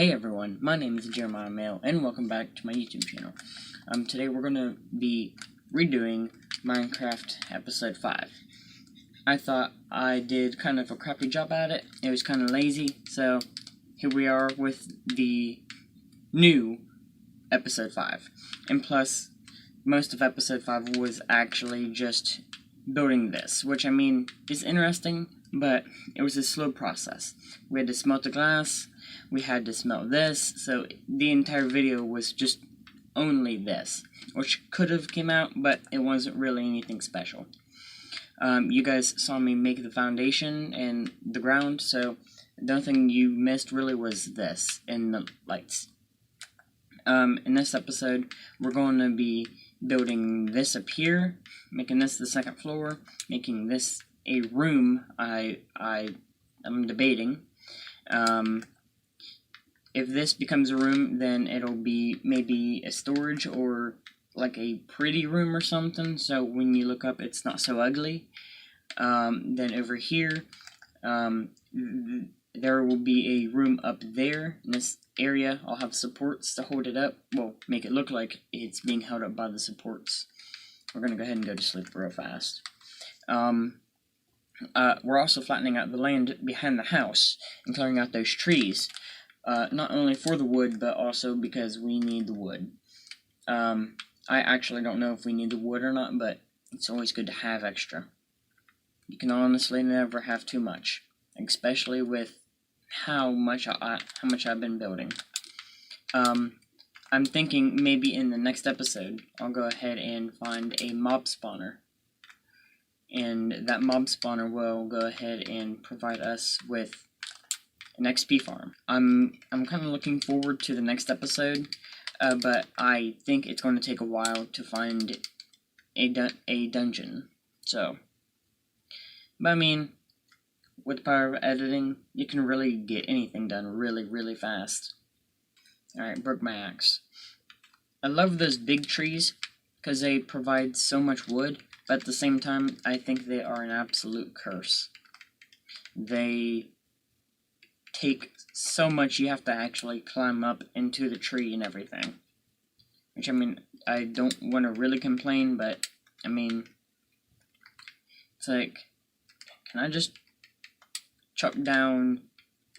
Hey everyone, my name is Jeremiah Mail, and welcome back to my YouTube channel. Today we're going to be redoing Minecraft Episode 5. I thought I did kind of a crappy job at it. It was kind of lazy, so here we are with the new Episode 5. And plus, most of Episode 5 was actually just building this, which I mean is interesting, but it was a slow process. We had to smelt the glass, we had to smelt this, so the entire video was just only this, which could have came out, but it wasn't really anything special. You guys saw me make the foundation and the ground, so the only thing you missed really was this and the lights. In this episode, we're going to be building this up here, making this the second floor, making this a room. I'm debating. If this becomes a room, then it'll be maybe a storage or like a pretty room or something, so when you look up it's not so ugly. Then over here, there will be a room up there. In this area, I'll have supports to hold it up. Well, make it look like it's being held up by the supports. We're going to go ahead and go to sleep real fast. We're also flattening out the land behind the house and clearing out those trees. Not only for the wood, but also because we need the wood. I actually don't know if we need the wood or not, but it's always good to have extra. You can honestly never have too much, especially with how much I've been building. I'm thinking maybe in the next episode, I'll go ahead and find a mob spawner. And that mob spawner will go ahead and provide us with an XP farm. I'm kind of looking forward to the next episode, but I think it's going to take a while to find a dungeon. So, but I mean, with the power of editing, you can really get anything done really, really fast. Alright, broke my axe. I love those big trees because they provide so much wood, but at the same time, I think they are an absolute curse. They take so much, you have to actually climb up into the tree and everything. Which, I mean, I don't want to really complain, but, I mean, it's like, can I just chop down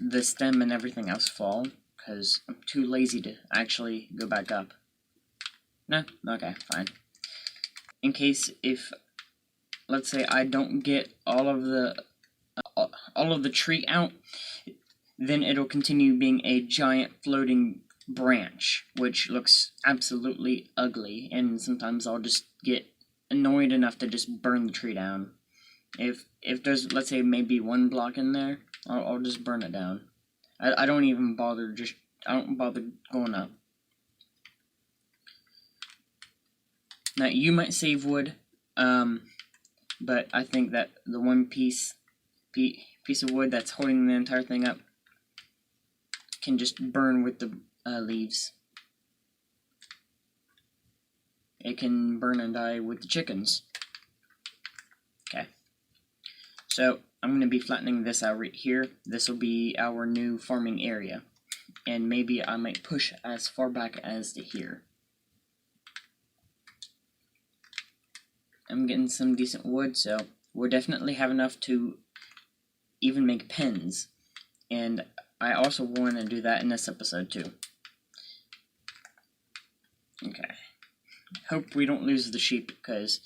the stem and everything else fall? Because I'm too lazy to actually go back up. No? Okay, fine. In case if, let's say I don't get all of the tree out, then it'll continue being a giant floating branch, which looks absolutely ugly, and sometimes I'll just get annoyed enough to just burn the tree down. If there's, let's say, maybe one block in there, I'll just burn it down. I don't even bother, I don't bother going up. Now, you might save wood, but I think that the one piece of wood that's holding the entire thing up can just burn with the leaves. It can burn and die with the chickens. Okay. So, I'm going to be flattening this out right here. This will be our new farming area. And maybe I might push as far back as to here. I'm getting some decent wood, so we'll definitely have enough to even make pens. And I also want to do that in this episode too. Okay. Hope we don't lose the sheep, because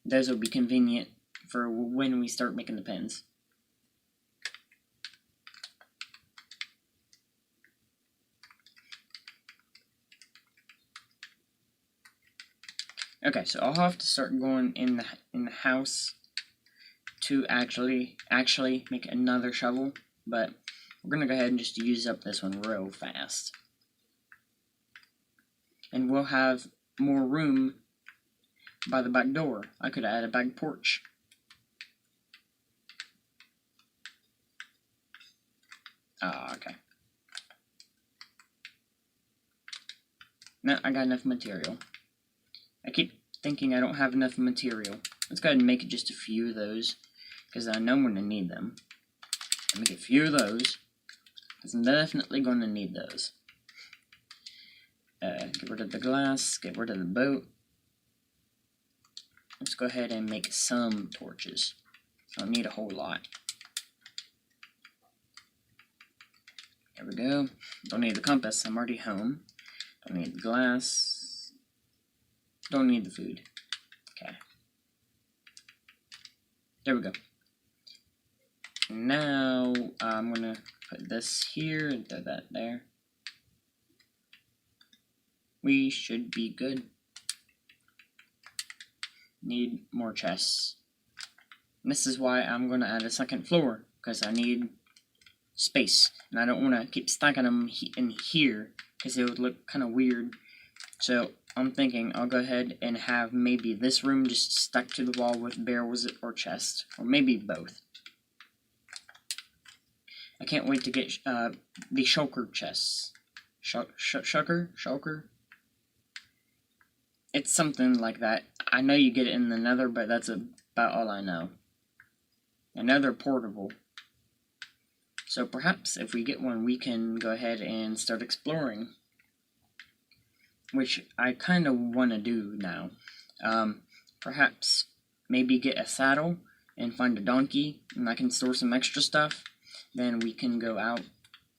those will be convenient for when we start making the pens. Okay, so I'll have to start going in the house to actually make another shovel, but we're gonna go ahead and just use up this one real fast. And we'll have more room by the back door. I could add a back porch. Okay. Now I got enough material. I keep thinking I don't have enough material. Let's go ahead and make just a few of those, because I know I'm going to need them. Make a few of those. because I'm definitely going to need those. Get rid of the glass, get rid of the boat. Let's go ahead and make some torches. I don't need a whole lot. There we go. Don't need the compass, I'm already home. Don't need the glass. Don't need the food. Okay. There we go. Now, I'm gonna put this here and throw that there. We should be good. Need more chests. And this is why I'm gonna add a second floor, because I need space. And I don't want to keep stacking them in here, because it would look kind of weird. So, I'm thinking I'll go ahead and have maybe this room just stuck to the wall with barrels or chests, or maybe both. I can't wait to get the shulker chests. Shulker? It's something like that. I know you get it in the nether, but that's about all I know. Another portable. So perhaps if we get one, we can go ahead and start exploring. Which I kind of want to do now. Perhaps maybe get a saddle and find a donkey, and I can store some extra stuff. Then we can go out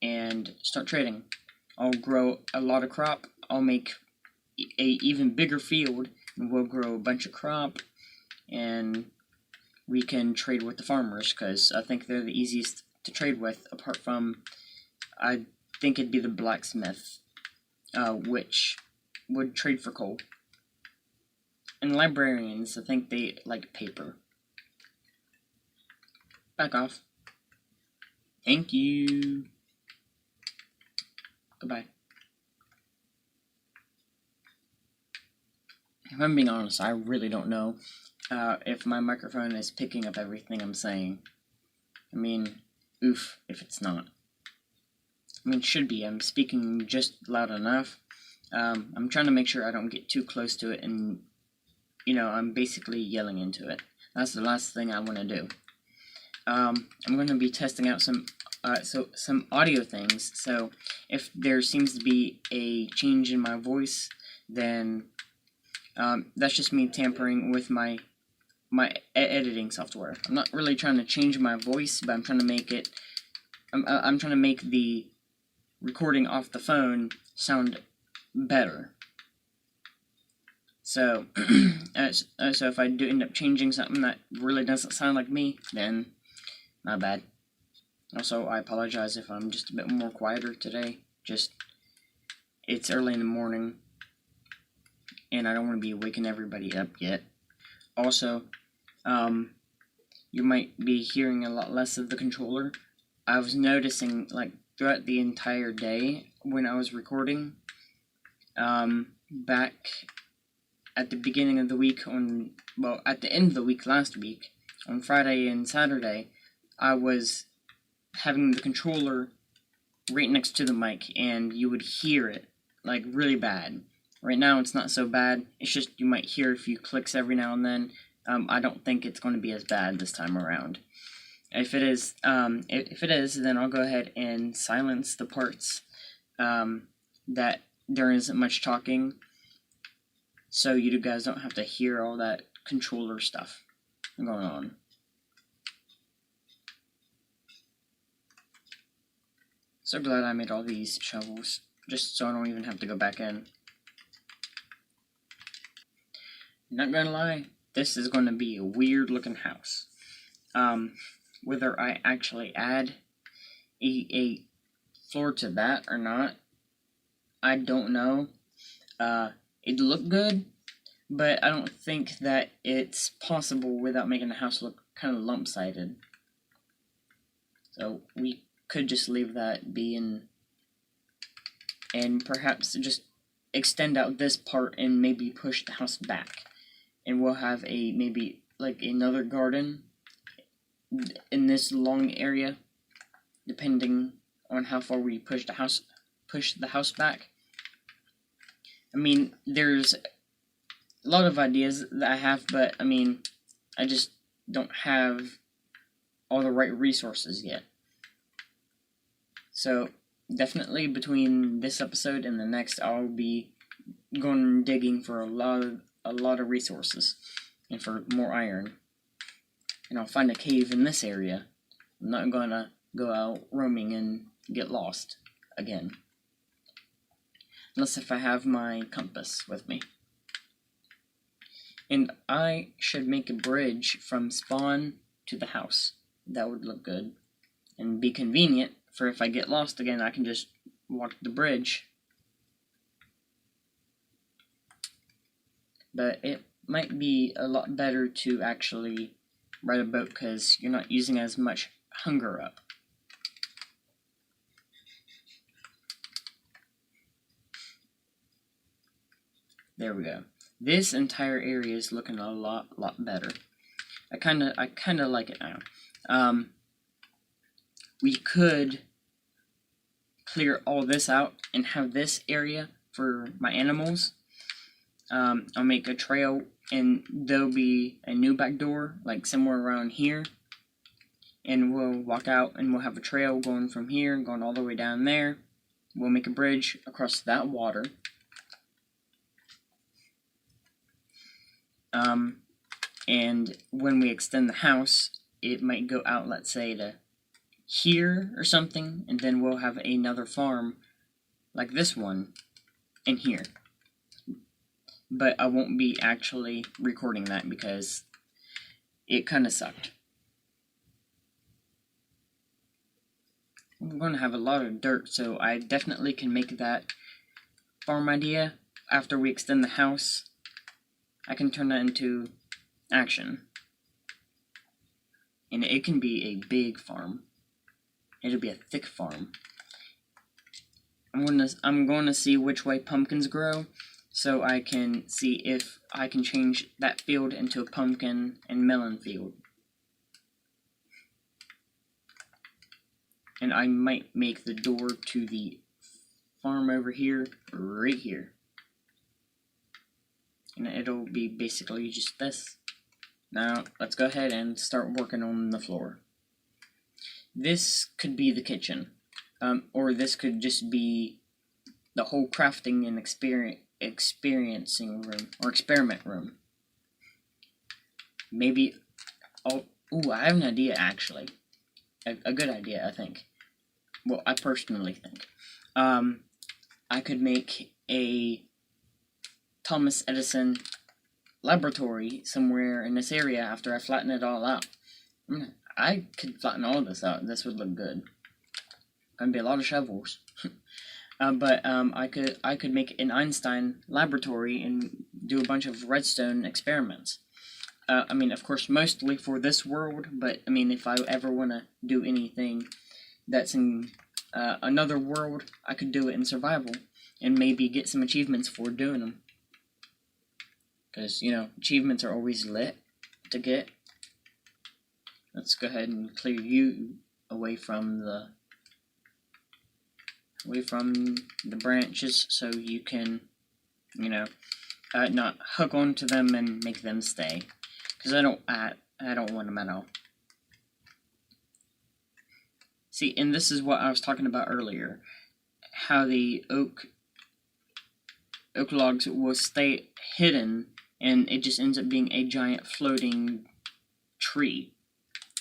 and start trading. I'll grow a lot of crop. I'll make a even bigger field, and we'll grow a bunch of crop, and we can trade with the farmers, because I think they're the easiest to trade with, apart from, I think it'd be the blacksmith, which would trade for coal. And librarians, I think they like paper. Back off. Thank you. Goodbye. If I'm being honest, I really don't know if my microphone is picking up everything I'm saying. I mean, oof, if it's not. I mean, it should be. I'm speaking just loud enough. I'm trying to make sure I don't get too close to it, and, you know, I'm basically yelling into it. That's the last thing I want to do. I'm going to be testing out some audio things, so if there seems to be a change in my voice, then that's just me tampering with my editing software. I'm not really trying to change my voice, but I'm trying to make it, I'm trying to make the recording off the phone sound better. So, so if I do end up changing something that really doesn't sound like me, then not bad. Also, I apologize if I'm just a bit more quieter today. Just, it's early in the morning, and I don't want to be waking everybody up yet. Also, you might be hearing a lot less of the controller. I was noticing, like, throughout the entire day when I was recording, back at the beginning of the week at the end of the week last week, on Friday and Saturday, I was having the controller right next to the mic, and you would hear it, like, really bad. Right now, it's not so bad. It's just you might hear a few clicks every now and then. I don't think it's going to be as bad this time around. If it is, then I'll go ahead and silence the parts that there isn't much talking, so you guys don't have to hear all that controller stuff going on. So glad I made all these shovels, just so I don't even have to go back in. Not gonna lie, this is gonna be a weird looking house. Whether I actually add a floor to that or not, I don't know. It'd look good, but I don't think that it's possible without making the house look kind of lump-sided. So we could just leave that be, and perhaps just extend out this part and maybe push the house back. And we'll have maybe like another garden in this long area, depending on how far we push the house back. I mean, there's a lot of ideas that I have, but I mean, I just don't have all the right resources yet. So definitely between this episode and the next, I'll be going digging for a lot of resources and for more iron. And I'll find a cave in this area. I'm not gonna go out roaming and get lost again. Unless if I have my compass with me. And I should make a bridge from spawn to the house. That would look good. And be convenient for if I get lost again, I can just walk the bridge. But it might be a lot better to actually ride a boat because you're not using as much hunger up. There we go. This entire area is looking a lot better. I kinda like it now. We could clear all this out and have this area for my animals. I'll make a trail, and there'll be a new back door, like somewhere around here. And we'll walk out, and we'll have a trail going from here and going all the way down there. We'll make a bridge across that water. And when we extend the house, it might go out, let's say, to here or something, and then we'll have another farm like this one in here. But I won't be actually recording that because it kind of sucked. I'm going to have a lot of dirt, so I definitely can make that farm idea after we extend the house. I can turn that into action. And it can be a big farm. It'll be a thick farm. I'm going to see which way pumpkins grow, so I can see if I can change that field into a pumpkin and melon field. And I might make the door to the farm over here, right here. And it'll be basically just this. Now, let's go ahead and start working on the floor. This could be the kitchen, or this could just be the whole crafting and experiencing room, or experiment room. Maybe, I have an idea actually. A good idea, I think. Well, I personally think. I could make a Thomas Edison laboratory somewhere in this area after I flatten it all out. I could flatten all of this out. This would look good. Gonna be a lot of shovels. But I could make an Einstein laboratory and do a bunch of redstone experiments. I mean, of course, mostly for this world, but I mean, if I ever want to do anything that's in another world, I could do it in survival and maybe get some achievements for doing them. Because, you know, achievements are always lit to get. Let's go ahead and clear you away from the branches so you can, you know, not hook onto them and make them stay. Because I don't want them at all. See, and this is what I was talking about earlier. How the oak logs will stay hidden and it just ends up being a giant floating tree.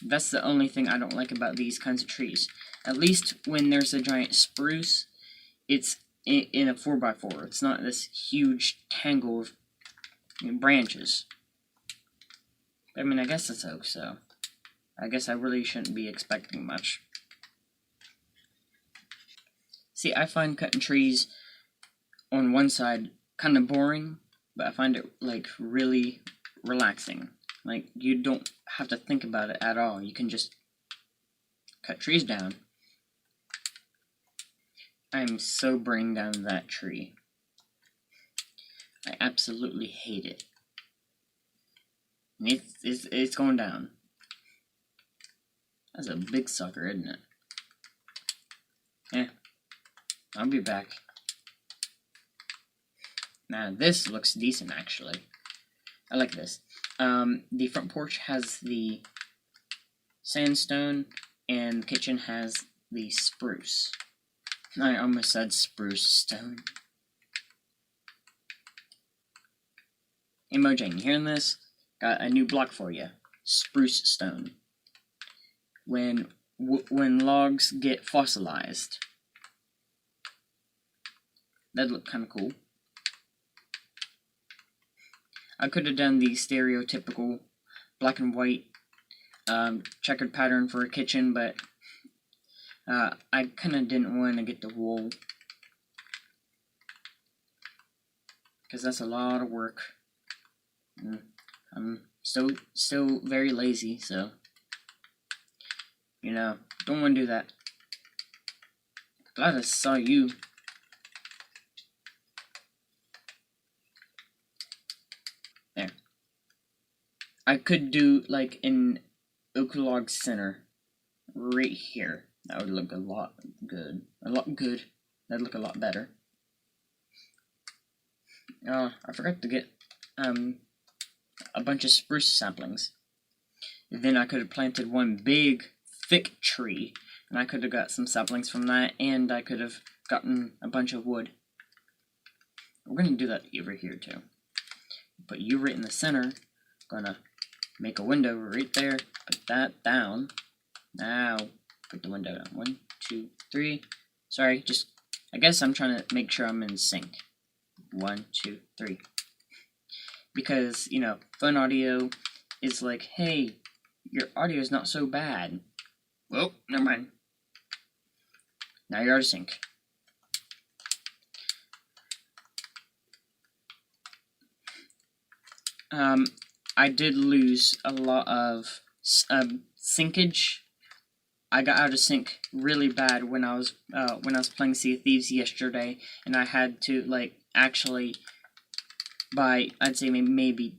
That's the only thing I don't like about these kinds of trees. At least when there's a giant spruce, it's in a 4x4. It's not this huge tangle of branches. I mean, I guess it's oak, so I guess I really shouldn't be expecting much. See, I find cutting trees on one side kind of boring, but I find it, like, really relaxing. Like, you don't have to think about it at all. You can just cut trees down. I'm so bringing down that tree. I absolutely hate it. And it's going down. That's a big sucker, isn't it? Yeah. I'll be back. Now, this looks decent, actually. I like this. The front porch has the sandstone, and the kitchen has the spruce. I almost said spruce stone. Hey Mojang, you hearing this? Got a new block for you. Spruce stone. When logs get fossilized. That'd look kind of cool. I could have done the stereotypical black and white checkered pattern for a kitchen, but I kind of didn't want to get the wool, because that's a lot of work. I'm still very lazy, so you know, don't want to do that. Glad I saw you. There. I could do like an oak log center right here. That would look a lot good. That'd look a lot better. I forgot to get a bunch of spruce saplings. Then I could have planted one big thick tree, and I could have got some saplings from that, and I could have gotten a bunch of wood. We're gonna do that over here too. Put you right in the center. Gonna make a window right there. Put that down. Now put the window down. 1, 2, 3. Sorry, I guess I'm trying to make sure I'm in sync. 1, 2, 3. Because, you know, phone audio is like, hey, your audio is not so bad. Well, never mind. Now you're out of sync. I did lose a lot of syncage. I got out of sync really bad when I was playing Sea of Thieves yesterday, and I had to like actually by I'd say maybe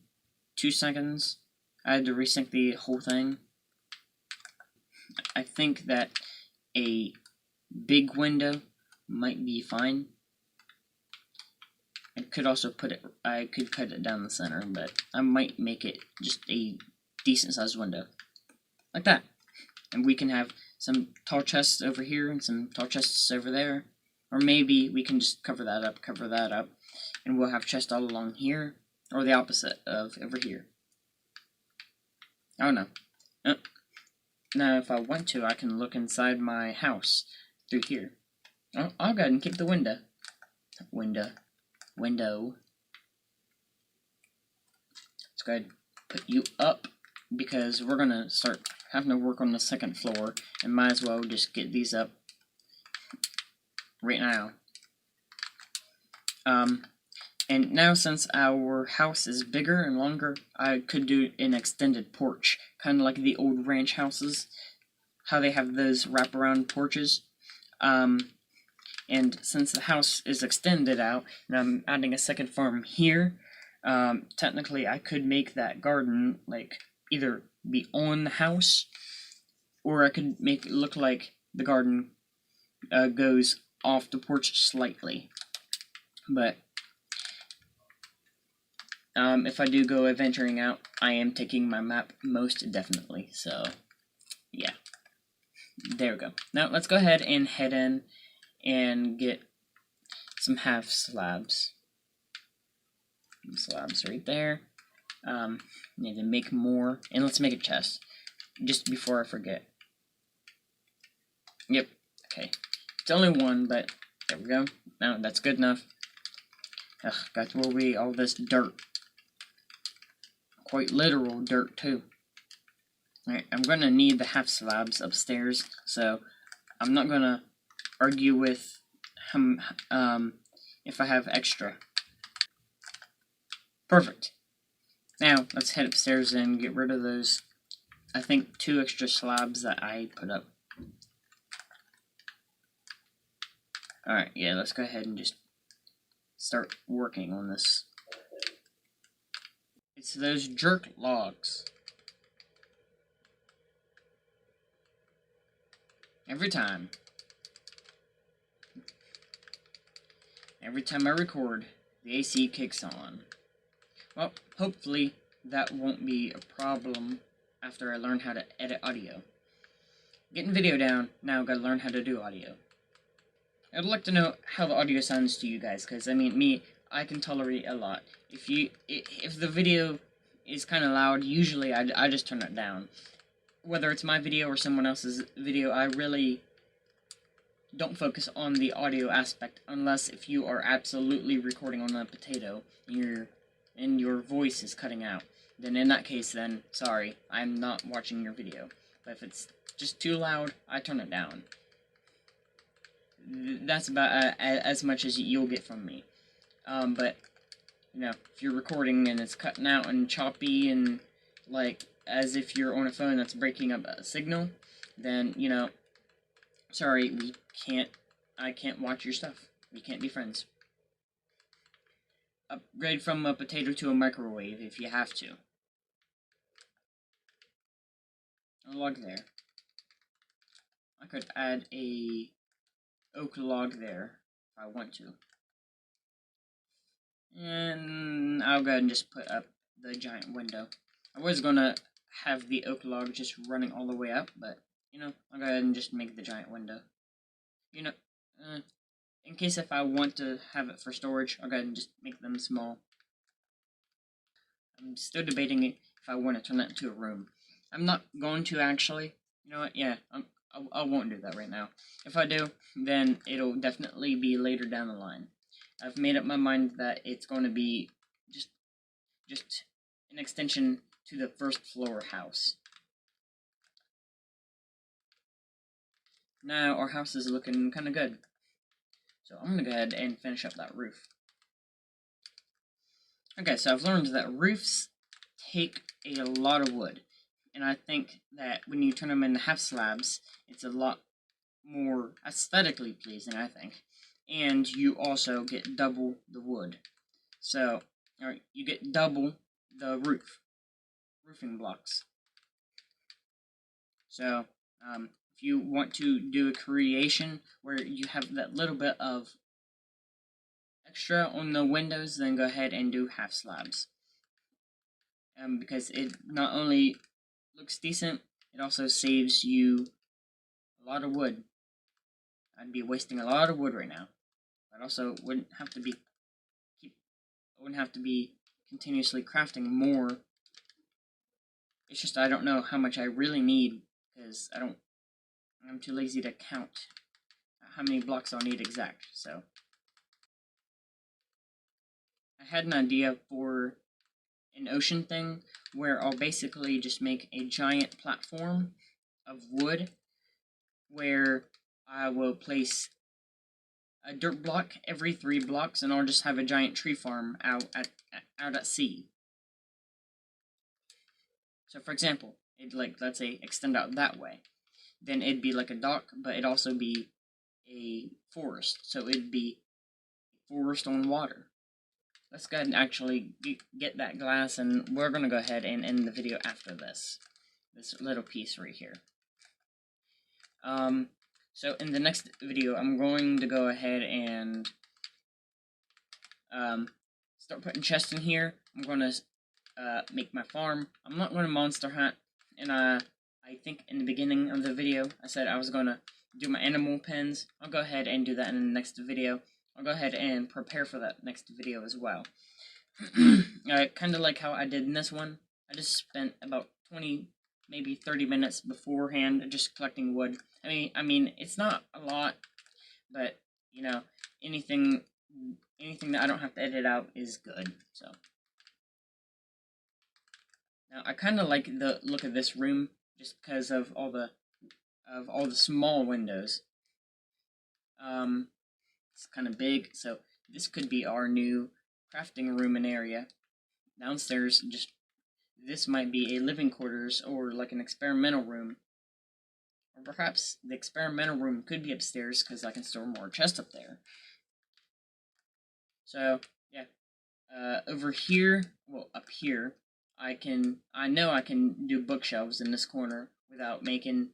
2 seconds I had to resync the whole thing. I think that a big window might be fine. I could also I could cut it down the center, but I might make it just a decent sized window. Like that. And we can have some tall chests over here and some tall chests over there. Or maybe we can just cover that up, and we'll have chests all along here, or the opposite of over here. I don't know. Now, if I want to, I can look inside my house through here. I'll go ahead and keep the window. Window. Let's go ahead and put you up, because we're gonna start having to work on the second floor, and might as well just get these up right now. And now, since our house is bigger and longer, I could do an extended porch, kind of like the old ranch houses, how they have those wraparound porches. And since the house is extended out, and I'm adding a second farm here, technically I could make that garden like either be on the house, or I could make it look like the garden goes off the porch slightly. But if I do go venturing out, I am taking my map most definitely. So yeah, there we go. Now let's go ahead and head in and get some half slabs. Slabs right there. Need to make more, and let's make a chest just before I forget. Yep. Okay. It's only one, but there we go. No, that's good enough. Ugh, got to worry all this dirt. Quite literal dirt too. Alright, I'm gonna need the half slabs upstairs, so I'm not gonna argue with if I have extra. Perfect. Now let's head upstairs and get rid of those, I think, 2 extra slabs that I put up. Alright, yeah, let's go ahead and just start working on this. It's those jerk logs. Every time I record, the AC kicks on. Well, hopefully that won't be a problem after I learn how to edit audio. Getting video down, now gotta learn how to do audio. I'd like to know how the audio sounds to you guys, because I mean, me, I can tolerate a lot. If the video is kind of loud, usually I just turn it down. Whether it's my video or someone else's video, I really don't focus on the audio aspect unless if you are absolutely recording on a potato and your voice is cutting out. Then in that case, then sorry, I'm not watching your video. But if it's just too loud, I turn it down. That's about as much as you'll get from me. But you know, if you're recording and it's cutting out and choppy and like as if you're on a phone that's breaking up a signal, then you know, sorry, I can't watch your stuff. We can't be friends. Upgrade from a potato to a microwave if you have to. A log there. I could add a oak log there if I want to. And I'll go ahead and just put up the giant window. I was gonna have the oak log just running all the way up, but you know, I'll go ahead and just make the giant window. You know, in case if I want to have it for storage, I'll go ahead and just make them small. I'm still debating if I want to turn that into a room. I'm not going to actually. You know what? Yeah, I won't do that right now. If I do, then it'll definitely be later down the line. I've made up my mind that it's going to be just an extension to the first floor house. Now our house is looking kind of good. So I'm going to go ahead and finish up that roof. Okay, so I've learned that roofs take a lot of wood. And I think that when you turn them into half slabs, it's a lot more aesthetically pleasing, I think. And you also get double the wood. So, you get double the roofing blocks. So, if you want to do a creation where you have that little bit of extra on the windows, then go ahead and do half slabs. Because it not only looks decent, it also saves you a lot of wood. I'd be wasting a lot of wood right now. But also wouldn't have to be continuously crafting more. It's just I don't know how much I really need because I'm too lazy to count how many blocks I'll need exact. So I had an idea for an ocean thing where I'll basically just make a giant platform of wood where I will place a dirt block every 3 blocks, and I'll just have a giant tree farm out at sea. So, for example, let's say extend out that way, then it'd be like a dock, but it'd also be a forest. So it'd be a forest on water. Let's go ahead and actually get that glass, and we're gonna go ahead and end the video after this little piece right here. So in the next video, I'm going to go ahead and start putting chests in here. I'm going to make my farm. I'm not going to monster hunt, and I think in the beginning of the video, I said I was going to do my animal pens. I'll go ahead and do that in the next video. I'll go ahead and prepare for that next video as well. Kind of like how I did in this one. I just spent about 20, maybe 30 minutes beforehand just collecting wood. I mean, it's not a lot, but you know, anything that I don't have to edit out is good. So now I kind of like the look of this room just because of all the small windows. It's kind of big, so this could be our new crafting room and area. Downstairs, this might be a living quarters or like an experimental room. Or perhaps the experimental room could be upstairs because I can store more chests up there. So, yeah. Over here, well, up here, I know I can do bookshelves in this corner without making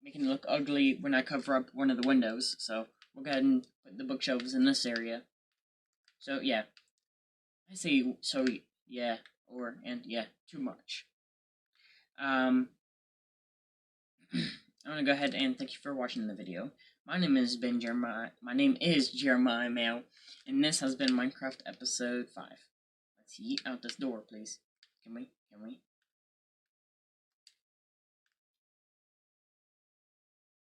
it look ugly when I cover up one of the windows. So, we'll go ahead and put the bookshelves in this area. So, yeah. I say, so, yeah, and yeah, too much. I'm going to go ahead and thank you for watching the video. My name is Jeremiah. My name is Jeremiah Mail, and this has been Minecraft episode 5. Let's yeet out this door, please. Can we?